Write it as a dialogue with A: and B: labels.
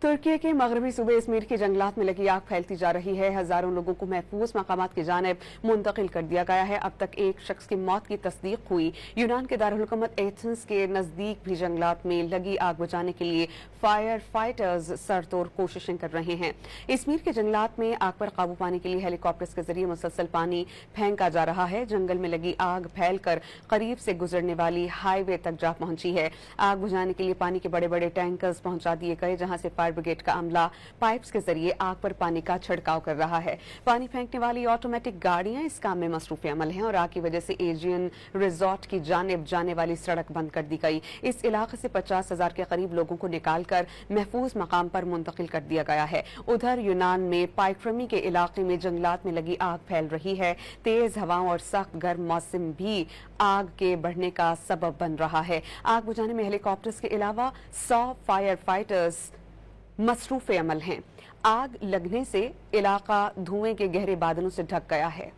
A: तुर्की के मगरबी सूबे इज़मिर के जंगलात में लगी आग फैलती जा रही है। हजारों लोगों को महफूज मकामात की जानिब मुंतकिल कर दिया गया है। अब तक एक शख्स की मौत की तस्दीक हुई। यूनान के दारुल-हुकूमत एथेंस के नजदीक भी जंगलात में लगी आग बुझाने के लिए फायर फाइटर्स सरतोड़ कोशिशें कर रहे हैं। इज़मिर के जंगलात में आग पर काबू पाने के लिए हेलीकॉप्टर्स के जरिए मुसलसल पानी फेंका जा रहा है। जंगल में लगी आग फैलकर करीब से गुजरने वाली हाईवे तक जा पहुंची है। आग बुझाने के लिए पानी के बड़े बड़े टैंकर्स पहुंचा दिए गए, जहां से फायर ब्रिगेड का अमला पाइप्स के जरिए आग पर पानी का छिड़काव कर रहा है। पानी फेंकने वाली ऑटोमेटिक गाड़ियां इस काम में मसरूफ अमल हैं और आग की वजह से एजियन रिजॉर्ट की जानिब जाने वाली सड़क बंद कर दी गई। इस इलाके से 50,000 के करीब लोगों को निकालकर महफूज मकाम पर मुंतकिल कर दिया गया है। उधर यूनान में पाइक्रमी के इलाके में जंगलात में लगी आग फैल रही है। तेज हवाओं और सख्त गर्म मौसम भी आग के बढ़ने का सबब बन रहा है। आग बुझाने में हेलीकॉप्टर्स के अलावा 100 फायर फाइटर्स मसरूफ अमल हैं। आग लगने से इलाका धुएं के गहरे बादलों से ढक गया है।